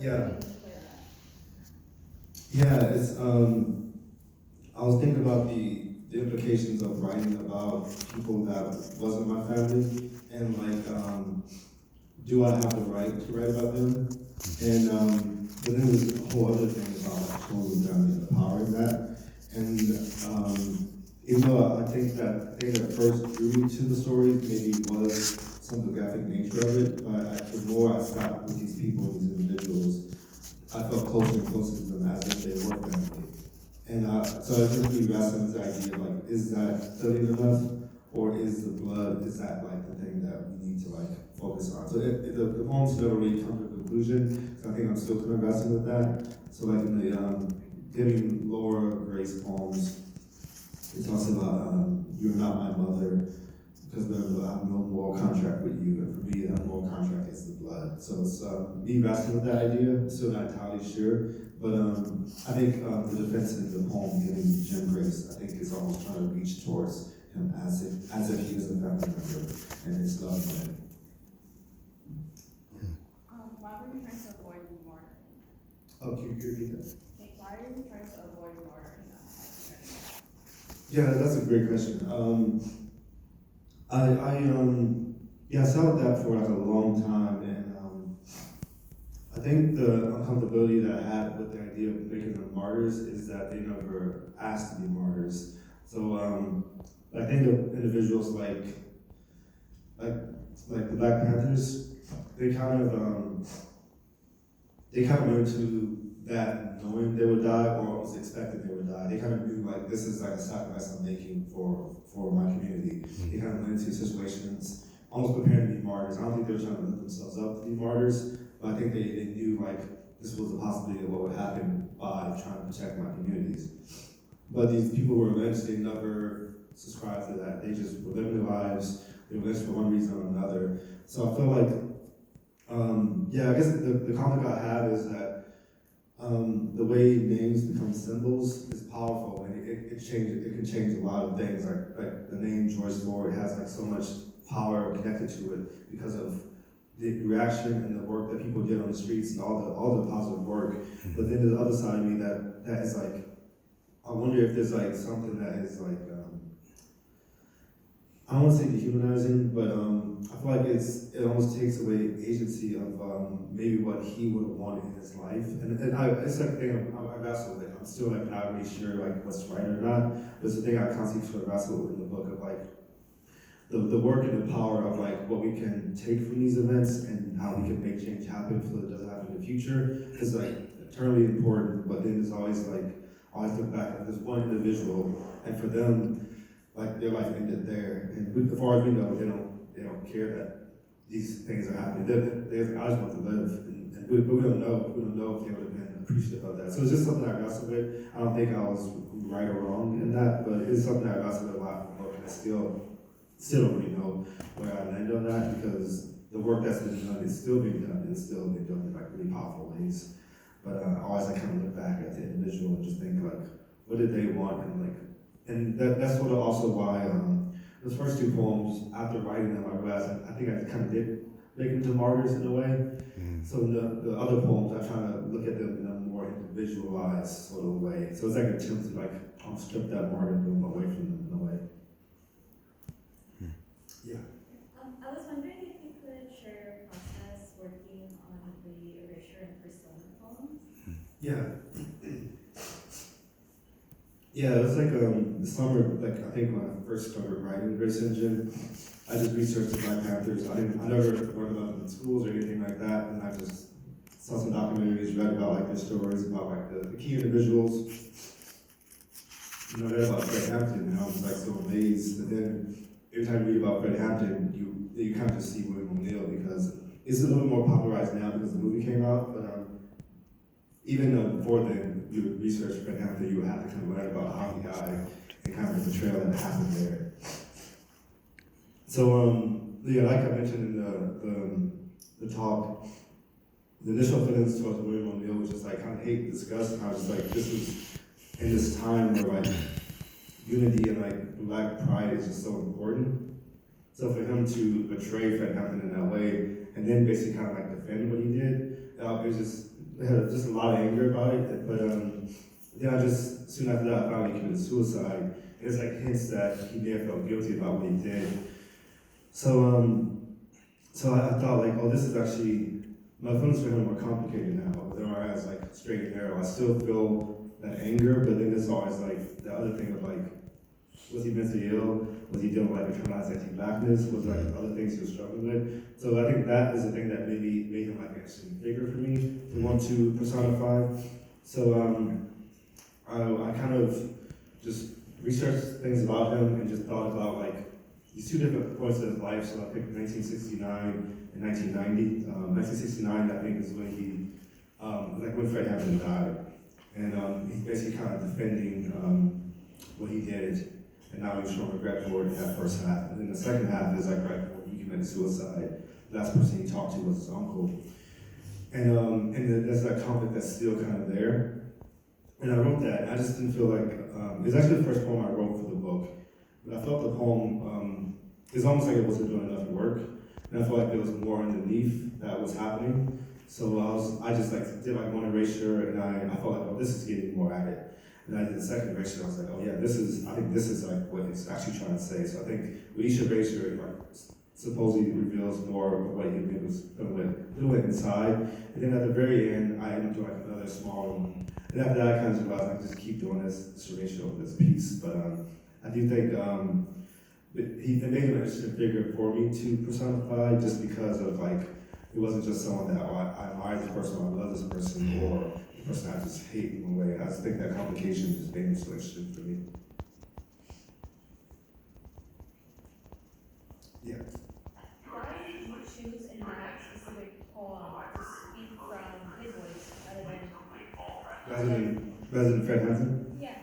Yeah. Yeah, it's I was thinking about the implications of writing about people that wasn't my family, and like do I have the right to write about them? And but then there's a whole other thing about like holding down and the power in that. And even though I think that the thing that first drew me to the story maybe was some of the graphic nature of it, but the more I sat with these people, these individuals, I felt closer and closer to them as if they were family. And so I just really wrestling with the idea of like, is that studying enough, or is the blood, is that like the thing that we need to like focus on? So the poems never really come to a conclusion, so I think I'm still kind of wrestling with that. So like in the giving Laura Grace poems, it talks about you're not my mother, because I have no moral contract with you, and for me that moral contract is the blood. So it's me wrestling with that idea, I'm still not entirely sure, but I think the defense in the poem giving Jim Grace, I think is almost trying to reach towards him as if he was a family member and his love for him. Why were you trying to avoid martyrdom? Oh, can you repeat that? Why are you trying to avoid martyrdom? Yeah, that's a great question. I sat with that for like a long time, and I think the uncomfortability that I had with the idea of making them martyrs is that they never asked to be martyrs. So I think of individuals like the Black Panthers, they kind of went into that knowing they would die or was expecting they would die. They kind of knew like this is like a sacrifice I'm making for my community. They kind of went into situations almost preparing to be martyrs. I don't think they were trying to lift themselves up to be martyrs, but I think they knew like this was a possibility of what would happen by trying to protect my communities. But these people were lynched, they never subscribed to that. They just were living their lives, they were lynched for one reason or another. So I feel like, I guess the conflict I have is that the way names become symbols is powerful, and it can change a lot of things. Like the name George Floyd has like so much power connected to it because of the reaction and the work that people did on the streets and all the positive work. But then there's the other side of me that is like, I wonder if there's like something that is like, I don't want to say dehumanizing, but I feel like it almost takes away agency of maybe what he would have wanted in his life. And it's like a thing I wrestle with. I'm still like not really sure like what's right or not. But it's a thing I constantly sort of wrestle with in the book of like the work and the power of like what we can take from these events and how we can make change happen so it doesn't happen in the future is like eternally important. But then there's always look back at this one individual, and for them, like their life ended there. And as far as we know, they don't care that these things are happening. They I just want to live, but we don't know. We don't know if they would have been appreciative of that. So it's just something I wrestle with. I don't think I was right or wrong in that, but it's something I wrestle with a lot in the book, and I still don't really know where I land on that, because the work that's been done is still being done, and it's still being done in like really powerful ways. But always I kind of look back at the individual and just think like, what did they want, and that's sort of also why those first two poems, after writing them, I realized I think I kind of did make them to martyrs in a way. So the other poems, I try to look at them in a more individualized sort of way. So it's like an attempt to like strip that martyrdom away from them in a way. Yeah. I was wondering if you could share your process working on the erasure and persona poems. Yeah. Yeah, it was like the summer, like I think when I first started writing Grace Engine, I just researched the Black Panthers. I never learned about them in schools or anything like that, and I just saw some documentaries, read about like their stories about like the key individuals. I read about Fred Hampton, and I was like so amazed. And then every time you read about Fred Hampton, you kind of just see William O'Neill, because it's a little more popularized now because the movie came out, but even before then, you would research Fred Hampton, you would have to kind of learn about how he died and kind of the betrayal that happened there. So, like I mentioned in the talk, the initial feelings towards William O'Neill was just like kind of hate, disgust, and I was just like, this was in this time where like unity and like Black pride is just so important. So for him to betray Fred Hampton in that way, and then basically kind of like defend what he did, it was just had just a lot of anger about it. But then I just soon after that I found out he committed suicide. It's like hints that he may have felt guilty about what he did. So I thought like, oh, this is actually my feelings for him are complicated now. They're not as like straight and narrow. I still feel that anger, but then there's always like the other thing of like, was he mentally ill? Was he dealing with like internalized anti-blackness? Was like other things he was struggling with? So I think that is the thing that maybe made him like an interesting figure for me to want to personify. So I kind of just researched things about him and just thought about like these two different points in his life. So I picked 1969 and 1990. 1969, I think, is when he, like when Fred Hampton died. And he's basically kind of defending what he did, and now he's showing regret for it in that first half. And then the second half is like right before he committed suicide. The last person he talked to was his uncle. And there's that conflict that's still kind of there. And I wrote that, and I just didn't feel like, it was actually the first poem I wrote for the book. But I felt the poem, it's almost like it wasn't doing enough work. And I felt like there was more underneath that was happening. So I just like did like one erasure, and I felt like, oh, this is getting more at it. And I did the second erasure, I was like, oh yeah, I think this is like what it's actually trying to say. So I think with each erasure, it like supposedly reveals more of what he was doing inside. And then at the very end, I ended up doing like another small one. And after that, I kind of just realized I can just keep doing this erasure of this piece. But I do think it made him an interesting figure for me to personify, just because of like, it wasn't just someone that, oh, I admire this person, or I love this person, or the person I just hate in a way. I just think that complication just made him so interesting for me. Yeah. Why did you choose in that specific poem to speak from his voice rather than Rather than Fred Hampton? yeah.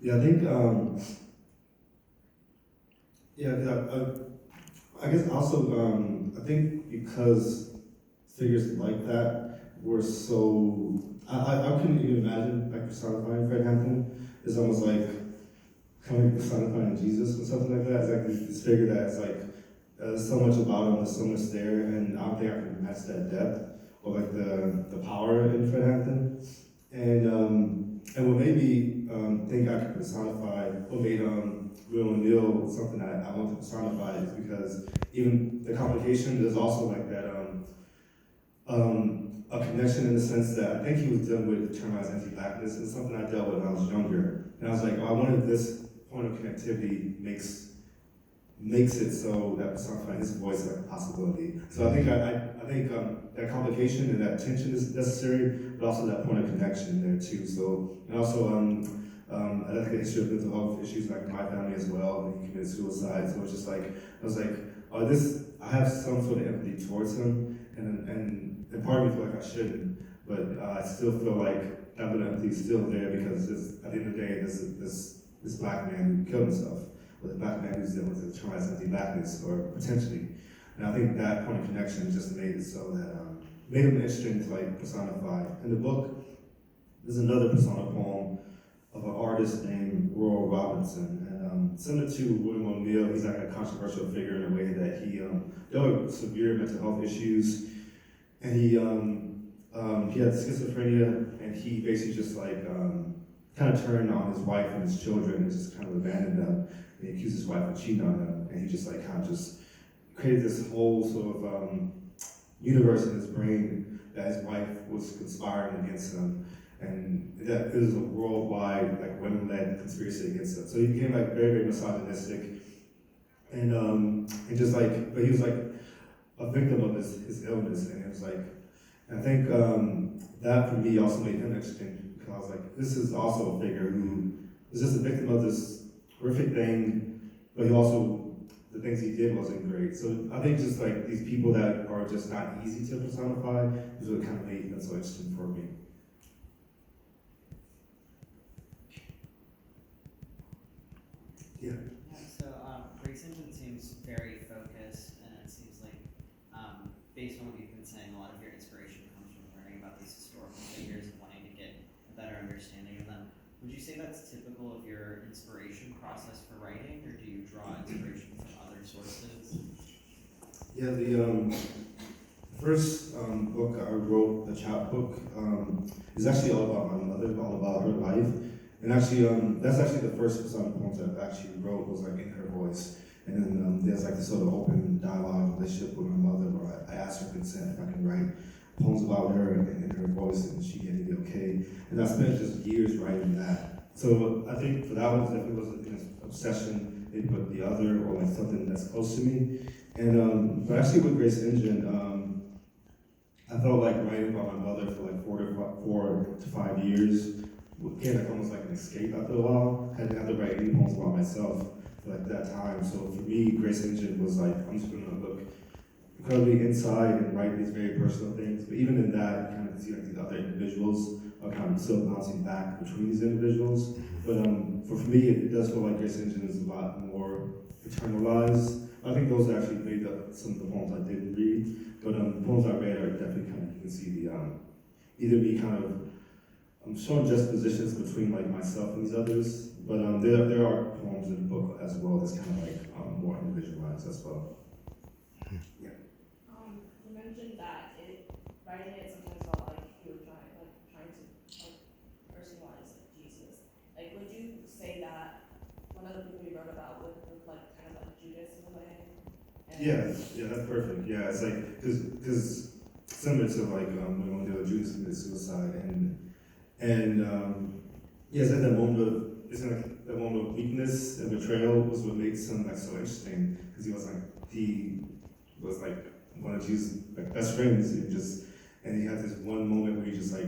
Yeah, I think, I guess also, I think because figures like that were so, I couldn't even imagine like personifying Fred Hampton. It's almost like kind of like personifying Jesus or something like that. It's like this figure that's like, there's so much about him, there's so much there, and I don't think I can match that depth or like the power in Fred Hampton. And what made me think I could personify, what made Will O'Neill something that I want to personify is because even the complication, there's also like that a connection in the sense that I think he was dealing with internalized anti-blackness, and something I dealt with when I was younger. And I was like, oh, I wonder if this point of connectivity makes it so that personifying his voice like a possibility. So I think that complication and that tension is necessary, but also that point of connection there too. So, and also I like the issue of mental health issues like in my family as well, when he committed suicide. So it's just like, I was like, oh, I have some sort of empathy towards him, and part of me feel like I shouldn't, but I still feel like that bit of empathy is still there, because at the end of the day, this black man who killed himself, with a black man who's dealing with internalized anti-blackness, or potentially. And I think that point of connection just made it so that, made him interesting to like personify. In the book, there's another persona poem of an artist named Royal Robinson. And similar to William O'Neill, he's like a controversial figure in a way that he dealt with severe mental health issues. And he had schizophrenia, and he basically just like kind of turned on his wife and his children and just kind of abandoned them. And he accused his wife of cheating on him, and he just like kind of just created this whole sort of universe in his brain that his wife was conspiring against him, and that it was a worldwide like women-led conspiracy against him. So he became like very, very misogynistic, and just like, but he was like a victim of his illness, and it was like, and I think that for me also made him interesting, because I was like, this is also a figure who was just a victim of this horrific thing, but he also, the things he did wasn't great. So I think just like these people that are just not easy to personify is what kind of made them so interesting for me. Yeah. So Greg Simpson seems very focused, and it seems like, based on what you've been saying, a lot of your inspiration comes from learning about these historical figures and wanting to get a better understanding of them. would you say that's typical of your inspiration process for writing, or do you draw inspiration from other sources? Yeah, the first book I wrote, the chapbook, is actually all about my mother, all about her life. And actually, that's actually the first poems I actually wrote was like in her voice. And then there's like this sort of open dialogue relationship with my mother where I asked her consent if I can write poems about her in her voice, and she gave me the okay. And I spent just years writing that. So I think for that one, it definitely was an obsession, maybe with the other or like something that's close to me. And but actually with Grace Engine, I felt like writing about my mother for like 4 to 5 years became like almost like an escape after a while. I didn't have to write any poems about myself for like that time. So for me, Grace Engine was like, I'm just gonna look incredibly inside and write these very personal things. But even in that, you kind of see like these other individuals are kind of still bouncing back between these individuals. But for me, it does feel like Grace Engine is a lot more internalized. I think those actually made some of the poems I didn't read. But the poems I read are definitely kind of, you can see the, either me kind of showing just positions between like myself and these others. But there are poems in the book as well that's kind of like more individualized as well. You mentioned that writing it sometimes felt like you were trying to personalize like Jesus. Like, would you say that one of the people you wrote about would look like kind of like Judas in a way? Yeah, that's perfect. Yeah, it's like because similar to like when the Judas committed suicide and yeah, it's like that moment of that moment of weakness and betrayal was what makes him like so interesting because he was like one of Jesus' like best friends and he had this one moment where he just like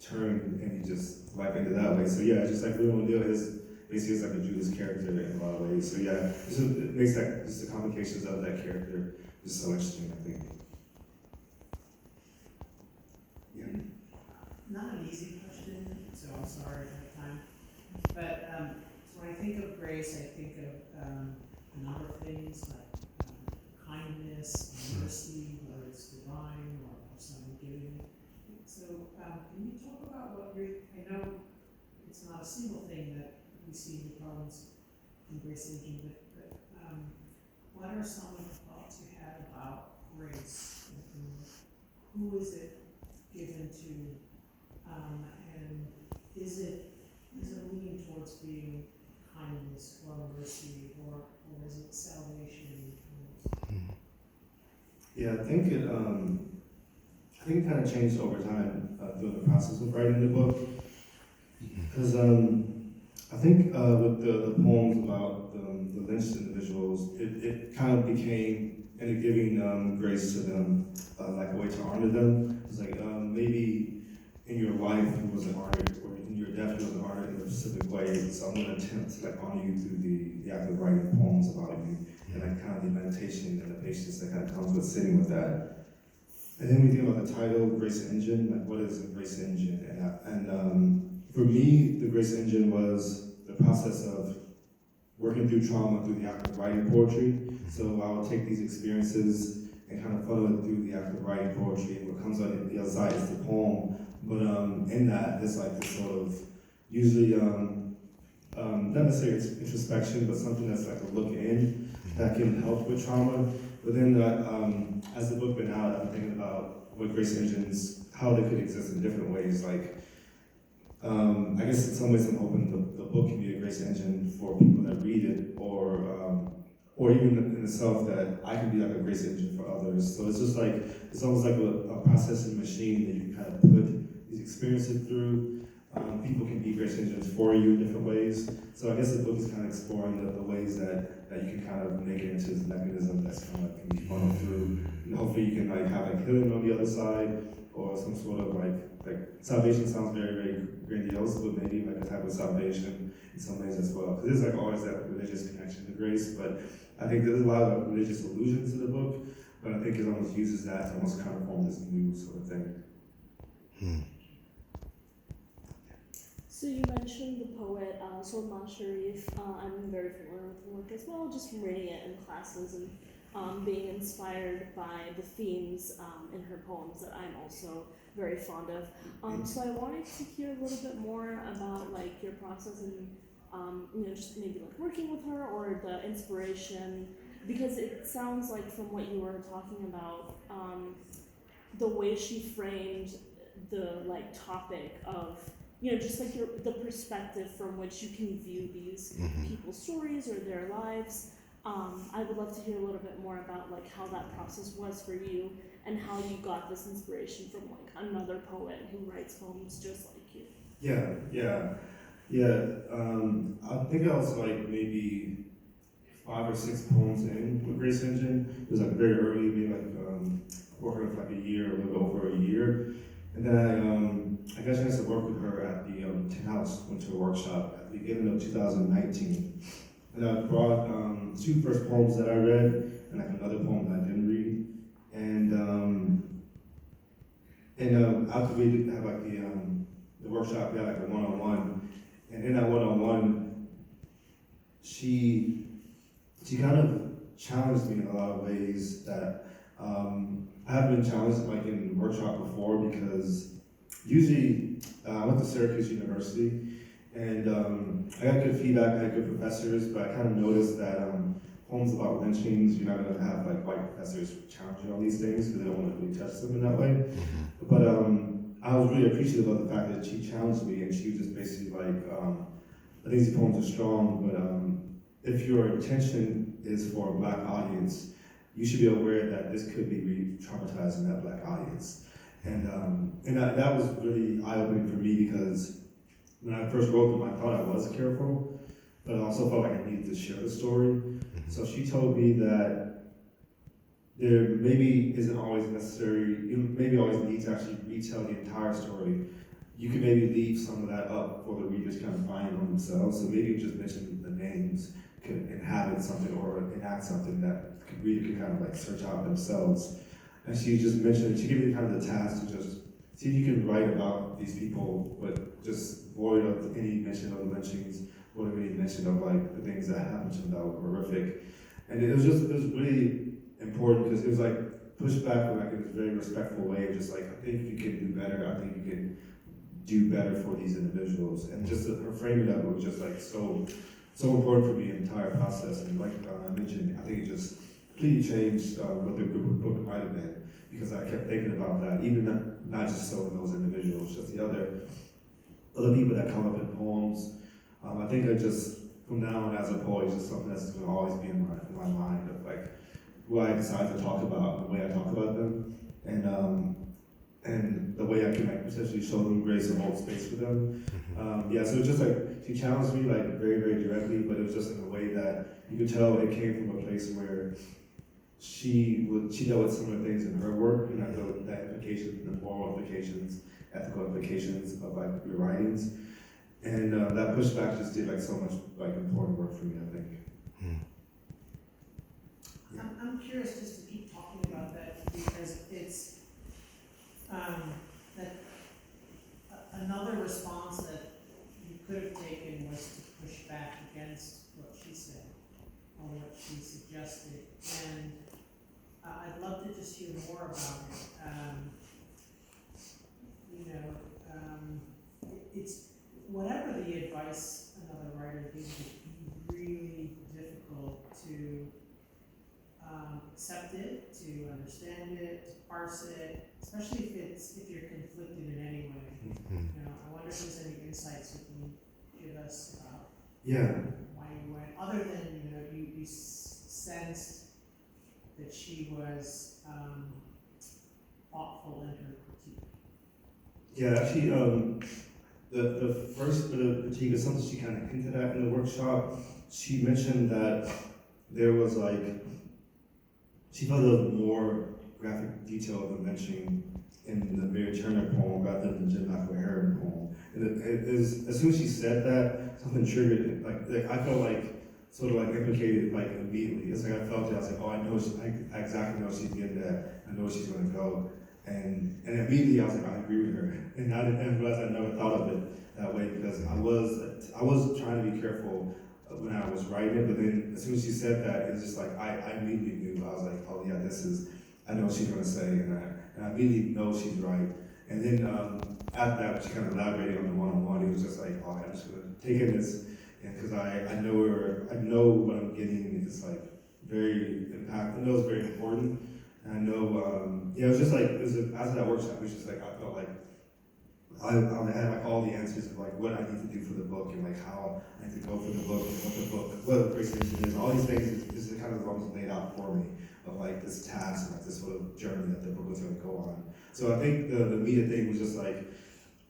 turned and he just life ended that way. So yeah, just like William O'Neill is basically is like a Judas character in a lot of ways. So yeah, it makes that just the complications of that character just so interesting, I think. Yeah. Not an easy question, so I'm sorry if I have time. But so when I think of grace, I think of a number of things like kindness, mercy, whether it's divine or someone giving it. So can you talk about what I know it's not a single thing that we see in the poems in Grace Engine, but what are some of the thoughts you had about grace? And who is it given to? And is it leaning towards being kindness or mercy, or is it salvation? Yeah, I think it kind of changed over time through the process of writing the book. Because I think with the poems about the lynched individuals, it kind of became ended giving grace to them, like a way to honor them. It's like maybe in your life you wasn't honored, or in your death you wasn't honored in a specific way. So I'm gonna attempt to like honor you through the act of writing poems about you, and like kind of the meditation and the patience that kind of comes with sitting with that. And then we think about the title, Grace Engine, like what is a Grace Engine? And for me, the Grace Engine was the process of working through trauma through the act of writing poetry. So I would take these experiences and kind of funnel it through the act of writing poetry, and what comes on the other side is the poem. But in that, there's like this sort of, usually, not necessarily introspection, but something that's like a look in that can help with trauma. But then as the book went out, I'm thinking about what Grace Engines, how they could exist in different ways. Like, I guess in some ways I'm hoping the book can be a Grace Engine for people that read it, or even in itself that I can be like a Grace Engine for others. So it's just like, it's almost like a processing machine that you can kind of put these experiences through. People can be Grace Engines for you in different ways. So I guess the book is kind of exploring the ways that you can kind of make it into this mechanism that's kind of can be funneled through. And hopefully you can like have like healing on the other side, or some sort of like salvation sounds very, very grandiose, but maybe like a type of salvation in some ways as well. Because there's like always that religious connection to grace, but I think there's a lot of religious allusions to the book, but I think it almost uses that to almost kind of form this new sort of thing. So you mentioned the poet Solman Sharif. I'm very familiar with the work as well, just from reading it in classes and being inspired by the themes in her poems that I'm also very fond of. So I wanted to hear a little bit more about like your process and just maybe like working with her or the inspiration, because it sounds like from what you were talking about, the way she framed the like topic of just like the perspective from which you can view these people's stories or their lives. I would love to hear a little bit more about like how that process was for you and how you got this inspiration from like another poet who writes poems just like you. Yeah. I think I was like maybe 5 or 6 poems in with Grace Engine. It was like very early, maybe like working for like a year, a little over a year. And then I got a chance to work with her at the Tin House, went to a workshop at the beginning of 2019. And I brought 2 first poems that I read and like another poem that I didn't read. And after we did have like the workshop, we had like a one-on-one. And in that one-on-one, she kind of challenged me in a lot of ways that I haven't been challenged like in workshop before, because usually I went to Syracuse University and I got good feedback, I had good professors, but I kind of noticed that poems about lynchings, you're not going to have like white professors challenging all these things because they don't want to really touch them in that way. But I was really appreciative of the fact that she challenged me, and she was just basically like, I think these poems are strong, but if your intention is for a Black audience, you should be aware that this could be re-traumatizing that Black audience. And that was really eye-opening for me, because when I first wrote them, I thought I was careful, but I also felt like I needed to share the story. So she told me that there maybe isn't always necessary, you maybe always need to actually retell the entire story. You can maybe leave some of that up for the readers to kind of find on themselves. So maybe just mention the names could inhabit something or enact something that the reader can kind of like search out themselves. And she just mentioned, she gave me kind of the task to just see if you can write about these people, but just void of any mention of the lynchings, void of any mention of like the things that happened to them that were horrific. And it was really important, because it was like pushed back like in a very respectful way, just like, I think you can do better, I think you can do better for these individuals. And just her framing of it was just like so important for me in the entire process. And like I mentioned, I think it just completely changed what the book might have been, because I kept thinking about that, even not just so in those individuals, just the other people that come up in poems. I think I just, from now on as a poet, it's just something that's going to always be in my mind of like who I decide to talk about, the way I talk about them, and the way I can like potentially show them grace and hold space for them. So it's just like, she challenged me like very, very directly, but it was just in a way that you could tell it came from a place where she dealt with similar things in her work, and I dealt with that implication, the moral implications, ethical implications of like your writings. And that pushback just did like so much like important work for me, I think. I'm curious just to keep talking about that, because it's that another response that you could have taken was to push back against what she said or what she suggested, and I'd love to just hear more about it. It's whatever the advice another writer gives you, it can be really difficult to accept it, to understand it, to parse it, especially if you're conflicted in any way. I wonder if there's any insights you can give us about why you went, other than you sensed that she was thoughtful in her critique. Yeah, actually, the first bit of critique is something she kind of hinted at in the workshop. She mentioned that there was like, she felt there was more graphic detail of the lynching in the Mary Turner poem rather than the Jim McElharry poem. And it is, as soon as she said that, something triggered it. Like I felt like sort of like implicated like immediately. It's like I felt it. I was like, oh, I exactly know she's getting that. I know where she's going to go. And immediately I was like, I agree with her. And I didn't realize I never thought of it that way, because I was trying to be careful when I was writing it, but then as soon as she said that, it was just like, I immediately knew, I was like, oh yeah, I know what she's gonna say, and I immediately know she's right. And then, after that, she kind of elaborated on the one-on-one, it was just like, oh, I'm just gonna take it as, and cause I know what I'm getting is like very impactful, I know it's very important, and I know, yeah, it was just like, after that workshop, it was just like, I felt like, I had like all the answers of like what I need to do for the book and like how I need to go for the book and what Grace Nation is. All these things is kind of almost laid out for me of like this task and like this sort of journey that the book was going to go on. So I think the media thing was just like,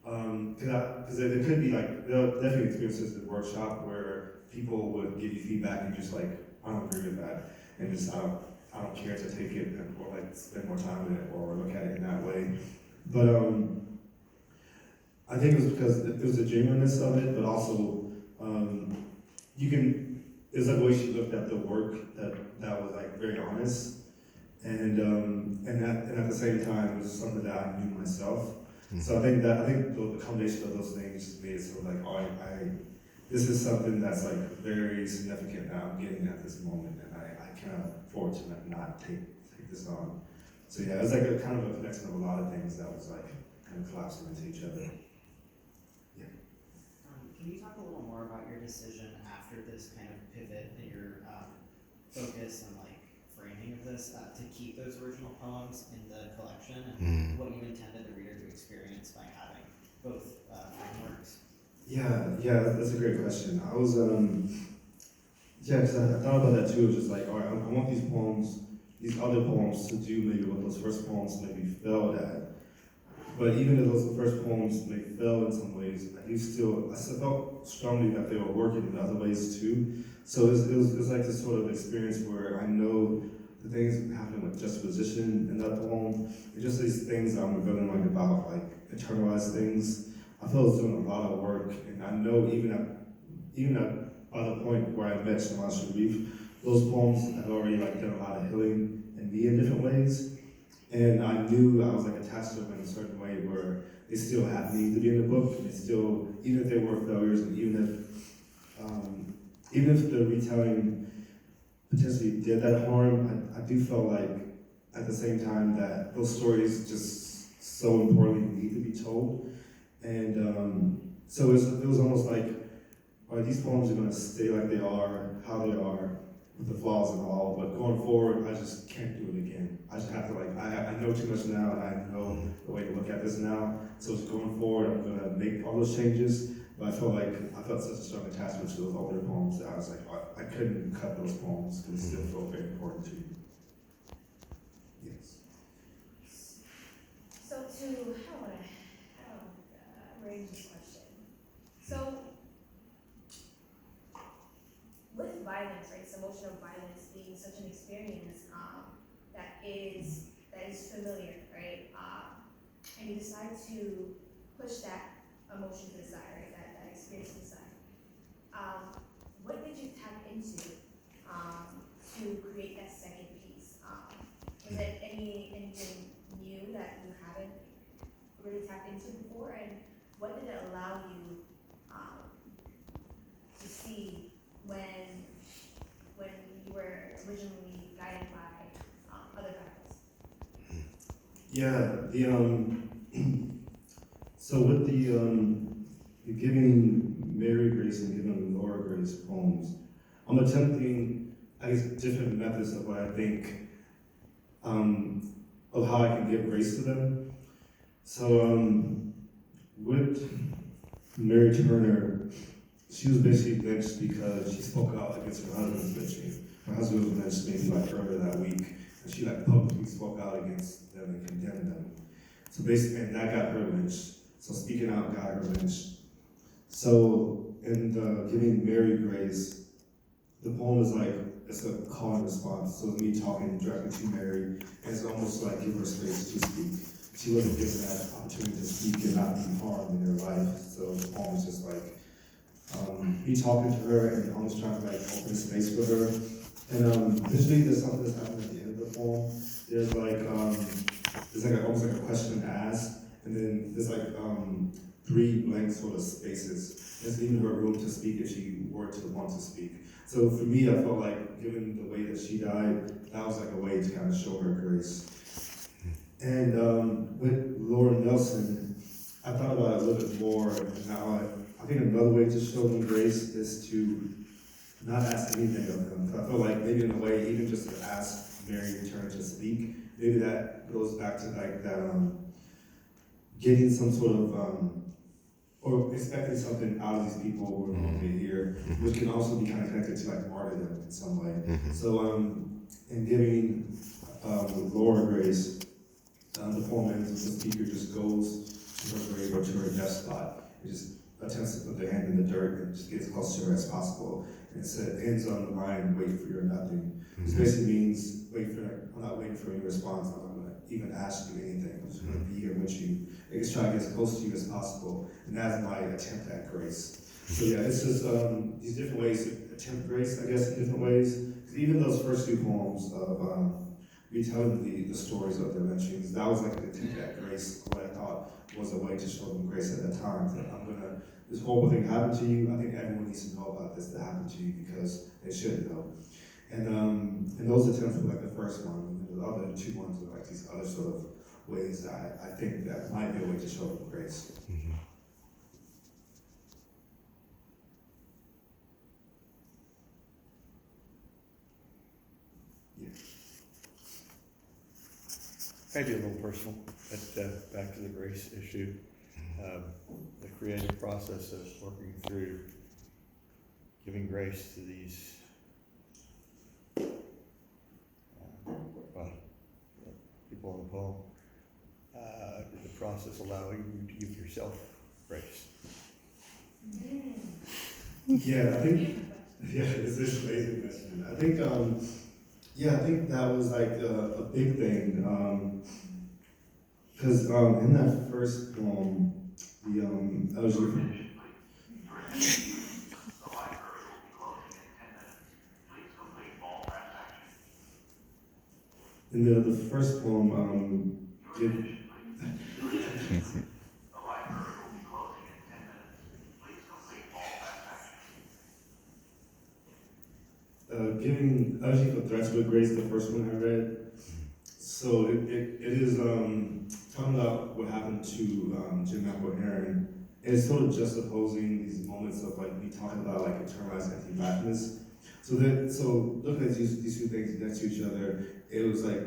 because there could be like, there are definitely experiences at the workshop where people would give you feedback and just like, I don't agree with that. And just, I don't care to take it or like spend more time with it or look at it in that way. But, I think it was because it was the genuineness of it, but also there's like a way she looked at the work that was like very honest, and at the same time it was something that I knew myself. So I think the combination of those things just made it so like, oh, this is something that's like very significant that I'm getting at this moment, and I can't afford to not take this on. So yeah, it was like a kind of a connection of a lot of things that was like kind of collapsing into each other. Can you talk a little more about your decision after this kind of pivot in your focus and like framing of this to keep those original poems in the collection and what you intended the reader to experience by having both frameworks? Yeah, that's a great question. I was, because I thought about that too. It was just like, all right, I want these other poems to do maybe what those first poems maybe failed at. But even if those first poems may fail in some ways, I still felt strongly that they were working in other ways too. So it was like this sort of experience where I know the things happening with juxtaposition in that poem, and just these things I'm revealing like about like internalized things. I feel I was doing a lot of work, and I know even at by the point where I met Shamaz Sharif, those poems had already like done a lot of healing in me in different ways. And I knew I was like attached to them in a certain way where they still have need to be in the book. And they still, even if they were failures, and even if the retelling potentially did that harm, I do feel like at the same time that those stories just so importantly need to be told. And so it was almost like, all right, these poems are going to stay like they are, how they are, with the flaws and all, but going forward, I just can't do it again. I just have to like, I know too much now, and I know the way to look at this now. So just going forward, I'm gonna make all those changes. But I felt such a strong attachment to those older poems that I was like, I couldn't cut those poems because it still felt very important to me. Yes. So how do I arrange this question? So with violence, right, this emotion of violence being such an experience that is familiar, right, and you decide to push that emotion to the side, right, that experience to the side. What did you tap into to create that second piece? Was it anything new that you haven't really tapped into before, and what did it allow you to see when you were originally guided by other guides? Yeah, so with the giving Mary Grace and giving Laura Grace poems, I'm attempting, I guess, different methods of what I think, of how I can give grace to them. So with Mary Turner, she was basically lynched because she spoke out against her husband's lynching. Her husband was lynched maybe like earlier that week, and she like publicly spoke out against them and condemned them. So basically, and that got her lynched. So speaking out got her lynched. So in the Giving Mary Grace, the poem is like, it's a call and response. So it's me talking directly to Mary, and it's almost like give her space to speak. She wasn't given that opportunity to speak and not be harmed in her life. So the poem is just like, me talking to her and almost trying to like open space for her. And visually there's something that's happening at the end of the poem. There's like almost like a question asked, and then there's like 3 blank sort of spaces. It's leaving her room to speak if she were to want to speak. So for me, I felt like, given the way that she died, that was like a way to kind of show her grace. And with Laura Nelson, I thought about it a little bit more, and how I think another way to show them grace is to not ask anything of them. I feel like maybe in a way, even just to ask Mary in turn to speak, maybe that goes back to like that getting some sort of or expecting something out of these people who are going to be here, which can also be kind of connected to like martyrdom in some way. So in giving Laura grace, the poem ends with the speaker just goes to her grave or to her death spot. It just attempts to put their hand in the dirt and just get as close to her as possible. And it ends on the line, wait for your nothing. This basically means, I'm not waiting for any response, I'm not going to even ask you anything. I'm just going to be here with you. I just try to get as close to you as possible. And that's my attempt at grace. So yeah, it's just these different ways to attempt grace, I guess, in different ways. Because even those first 2 poems of retelling the stories of their lynchings, that was like an attempt at grace, what I thought was a way to show them grace at that time. That this horrible thing happened to you, I think everyone needs to know about this that happened to you because they should know. And those attempts were like the first one, and the other 2 ones were like these other sort of ways that I think that might be a way to show them grace. Maybe a little personal, but back to the grace issue. The creative process of working through giving grace to these people in the poem. Did the process allow you to give yourself grace? Yeah, I think, it's this amazing question. I think, I think that was like a big thing. Because in that first poem, I was in the first poem, giving Ajit for Threats with Grace, the first one I read. So it is talking about what happened to Jim Aaron. And it's sort of juxtaposing these moments of like me talking about like internalized anti-blackness. So looking at these 2 things next to each other, it was like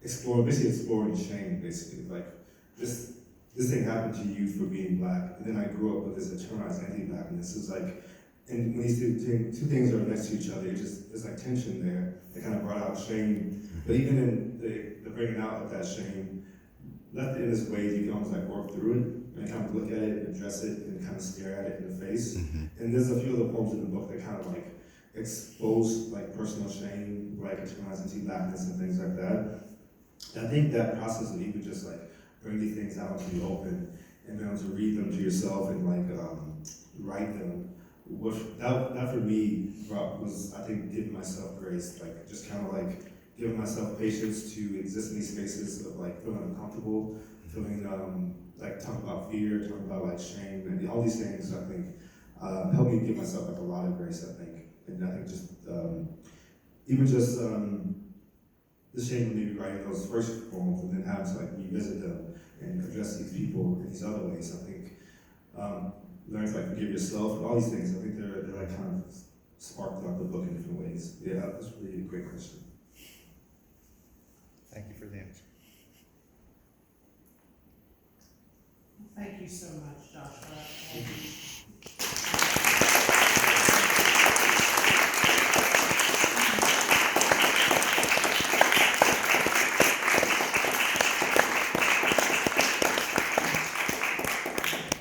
basically exploring shame, basically. Like this thing happened to you for being black, and then I grew up with this internalized anti-blackness. It's like, and when these 2 things are next to each other, there's like tension there. It kind of brought out shame. But even in the bringing out of that shame, left in this way, you can almost like work through it and kind of look at it, address it, and kind of stare at it in the face. And there's a few of the poems in the book that kind of like expose like personal shame, like internalized anti-blackness and things like that. And I think that process of even just like bring these things out into the open and being able to read them to yourself and like write them, that for me was, I think, giving myself grace, like just kind of like giving myself patience to exist in these spaces of like feeling uncomfortable, feeling like talking about fear, talking about like shame, and all these things I think helped me give myself like a lot of grace, I think. And I think just even just the shame of maybe writing those first poems and then having to like revisit them and address these people in these other ways. I think learn to like forgive yourself and all these things. I think they're like kind of sparked throughout the book in different ways. Yeah, that's really a great question. Thank you for the answer. Thank you so much, Joshua.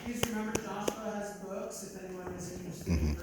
Please remember, Joshua has books if anyone is interested in